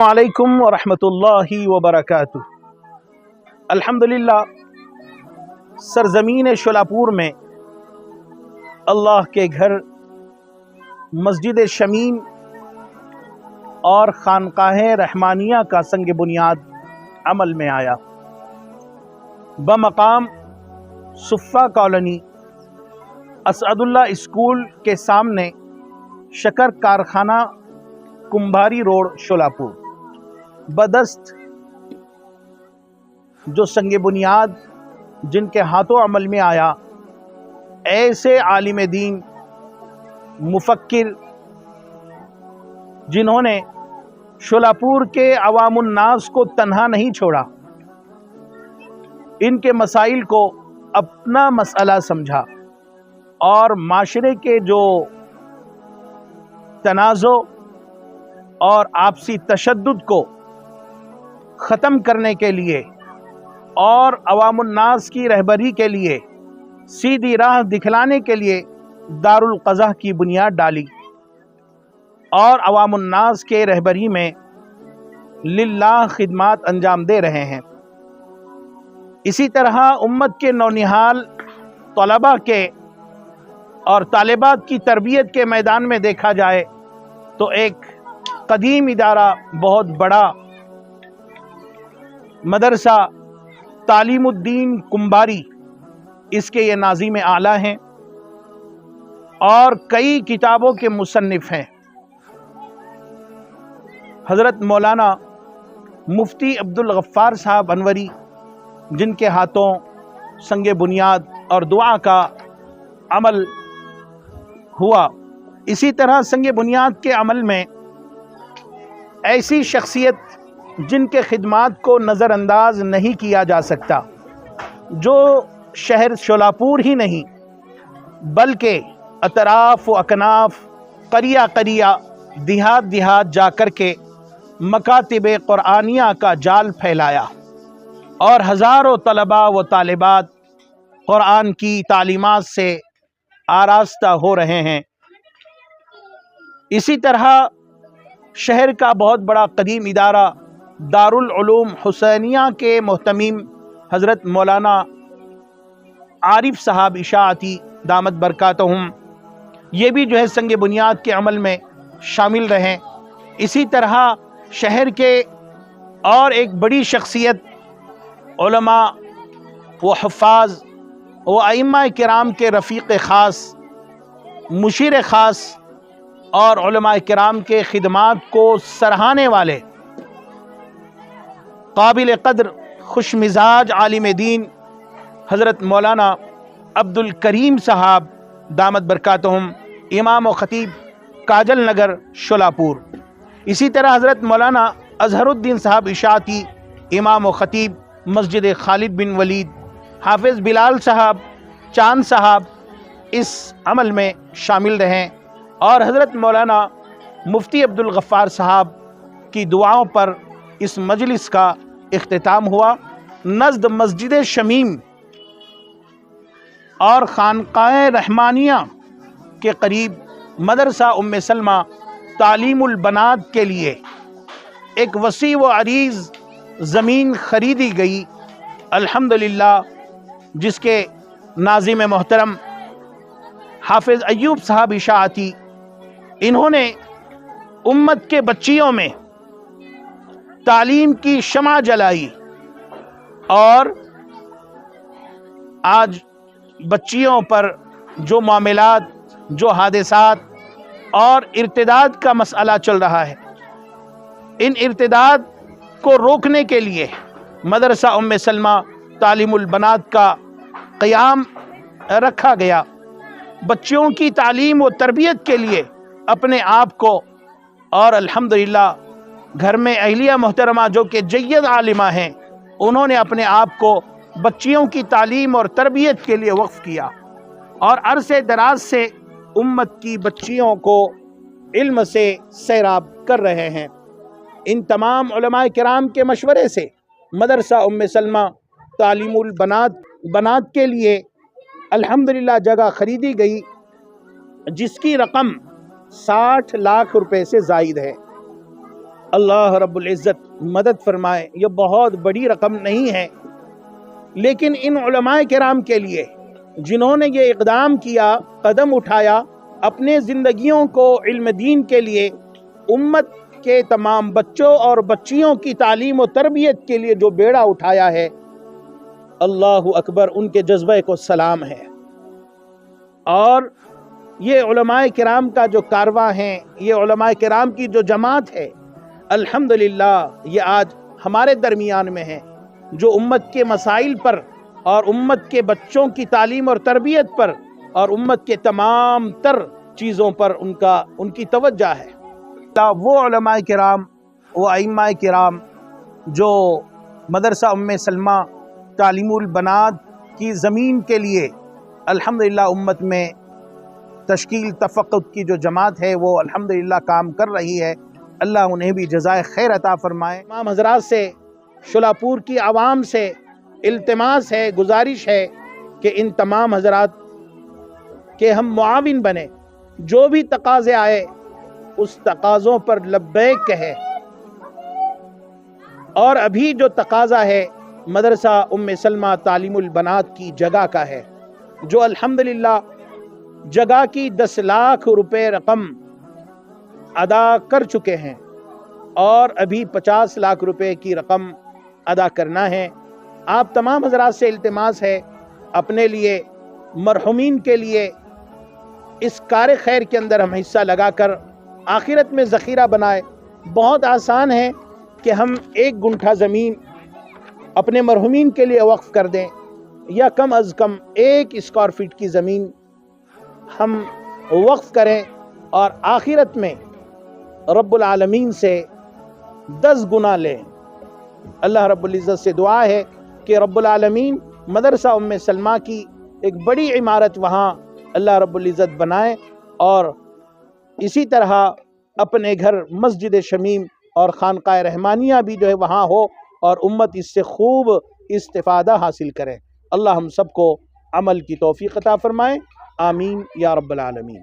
वालेकुम वरहमतुल्लाहि वबरकातुह। अल्हम्दुलिल्लाह, सरज़मीन शोलापुर में अल्लाह के घर मस्जिद शमीम और खानकाह रहमानिया का संग बुनियाद अमल में आया। बमकाम सुफ़ा कॉलोनी असदुल्ला स्कूल के सामने शकर कारखाना कुंभारी रोड शोलापुर बदस्त जो संग बुनियाद जिनके हाथों अमल में आया, ऐसे आलिम दीन मुफक्किर जिन्होंने शोलापुर के अवामुन्नास को तन्हा नहीं छोड़ा, इनके मसाइल को अपना मसला समझा और माशरे के जो तनाज़ो और आपसी तशद्दुद को ख़त्म करने के लिए और अवामुन्नास की रहबरी के लिए सीधी राह दिखलाने के लिए दारुल क़ज़ा की बुनियाद डाली और अवामुन्नास के रहबरी में लिल्लाह खिदमत अंजाम दे रहे हैं। इसी तरह उम्मत के नौनिहाल तलबा के और तालिबात की तरबियत के मैदान में देखा जाए तो एक कदीम इदारा, बहुत बड़ा मदरसा तालीमुद्दीन कुंभारी, इसके ये नाज़िम आला हैं और कई किताबों के मुसन्निफ़ हैं। हज़रत मौलाना मुफ्ती अब्दुल गफ़्फ़ार साहब अनवरी, जिनके हाथों संगे बुनियाद और दुआ का अमल हुआ। इसी तरह संगे बुनियाद के अमल में ऐसी शख्सियत जिनके खिदमात को नज़रअंदाज नहीं किया जा सकता, जो शहर शोलापुर ही नहीं बल्कि अतराफ़ व अकनाफ़, करिया करिया, देहात देहात जाकर के मकातिब क़ुरआनिया का जाल फैलाया और हज़ारों तलबा व तालिबात क़ुरआन की तालीमात से आरास्ता हो रहे हैं। इसी तरह शहर का बहुत बड़ा कदीम इदारा दारुल उलूम हुसैनिया के मुहतमीम हज़रत मौलाना आरिफ साहब इशाअती दामत बरकातहुम, ये भी जो है संग बुनियाद के अमल में शामिल रहें। इसी तरह शहर के और एक बड़ी शख्सियत उलमा व हुफ़ाज़ व अइम्मा किराम के रफ़ीक़ ख़ास, मुशीर ख़ास और उलमा किराम के खिदमात को सराहने वाले काबिल क़द्र खुश मिजाज आलिम दीन हज़रत मौलाना अब्दुल करीम साहब दामत बरकातहुम, इमाम व ख़तीब काजल नगर शोलापुर। इसी तरह हज़रत मौलाना अज़हरुद्दीन साहब इशाअती, इमाम व ख़तीब मस्जिद खालिद बिन वलीद, हाफिज़ बिलाल साहब चांद साहब इस अमल में शामिल रहें और हज़रत मौलाना मुफ्ती अब्दुल गफ़्फ़ार साहब की दुआओं पर इस मजलिस का इख्तिताम हुआ। नज़द मस्जिद शमीम और खानकाह रहमानिया के करीब मदरसा उम्मे सलमा तालीमुल बनात के लिए एक वसी व अरीज़ ज़मीन ख़रीदी गई। अल्हम्दुलिल्लाह, जिसके नाज़िम मोहतरम हाफिज़ अय्यूब साहब इशाअती, इन्होंने उम्मत के बच्चियों में तालीम की शमा जलाई और आज बच्चियों पर जो मामलात, जो हादिसात और इर्तिदाद का मसला चल रहा है, इन इर्तिदाद को रोकने के लिए मदरसा उम्मे सलमा तालीमुल बनात का क़याम रखा गया। बच्चियों की तालीम व तरबियत के लिए अपने आप को और अल्हम्दुलिल्लाह घर में अहलिया मोहतरमा जो कि जय्यद आलिमा हैं, उन्होंने अपने आप को बच्चियों की तालीम और तरबियत के लिए वक्फ़ किया और अरसे दराज से उम्मत की बच्चियों को इल्म से सैराब कर रहे हैं। इन तमाम उलमा किराम के मशवरे से मदरसा उम्मे सलमा तालीमुल बनात के लिए अल्हम्दुलिल्लाह जगह ख़रीदी गई, जिसकी रकम 60 लाख रुपए से ज़ायद है। اللہ رب العزت مدد فرمائے۔ یہ بہت بڑی رقم نہیں ہے، لیکن ان علماء کرام کے لیے جنہوں نے یہ اقدام کیا، قدم اٹھایا، اپنے زندگیوں کو علم دین کے لیے، امت کے تمام بچوں اور بچیوں کی تعلیم و تربیت کے لیے جو بیڑا اٹھایا ہے، اللہ اکبر، ان کے جذبے کو سلام ہے۔ اور یہ علماء کرام کا جو کارواں ہے، یہ علماء کرام کی جو جماعت ہے، الحمدللہ یہ آج ہمارے درمیان میں ہے، جو امت کے مسائل پر اور امت کے بچوں کی تعلیم اور تربیت پر اور امت کے تمام تر چیزوں پر ان کی توجہ ہے۔ وہ علماء کرام، وہ ائمہ کرام جو مدرسہ ام سلمہ تعلیم البنات کی زمین کے لیے الحمدللہ امت میں تشکیل تفقد کی جو جماعت ہے وہ الحمدللہ کام کر رہی ہے، اللہ انہیں بھی جزائے خیر عطا فرمائے۔ تمام حضرات سے، شلاپور کی عوام سے التماس ہے، گزارش ہے کہ ان تمام حضرات کے ہم معاون بنیں، جو بھی تقاضے آئے اس تقاضوں پر لبیک کہے۔ اور ابھی جو تقاضا ہے مدرسہ ام سلمہ تعلیم البنات کی جگہ کا ہے، جو الحمدللہ جگہ کی 10 لاکھ روپے رقم ادا کر چکے ہیں اور ابھی 50 لاکھ روپے کی رقم ادا کرنا ہے۔ آپ تمام حضرات سے التماس ہے، اپنے لیے، مرحومین کے لیے اس کار خیر کے اندر ہم حصہ لگا کر آخرت میں ذخیرہ بنائے۔ بہت آسان ہے کہ ہم 1 گنٹھا زمین اپنے مرحومین کے لیے وقف کر دیں، یا کم از کم 1 اسکوائر فٹ کی زمین ہم وقف کریں، اور آخرت میں رب العالمین سے 10 گنا لیں۔ اللہ رب العزت سے دعا ہے کہ رب العالمین مدرسہ ام سلمہ کی ایک بڑی عمارت وہاں اللہ رب العزت بنائے، اور اسی طرح اپنے گھر مسجد شمیم اور خانقاہ رحمانیہ بھی جو ہے وہاں ہو، اور امت اس سے خوب استفادہ حاصل کرے۔ اللہ ہم سب کو عمل کی توفیق عطا فرمائے، آمین یا رب العالمین۔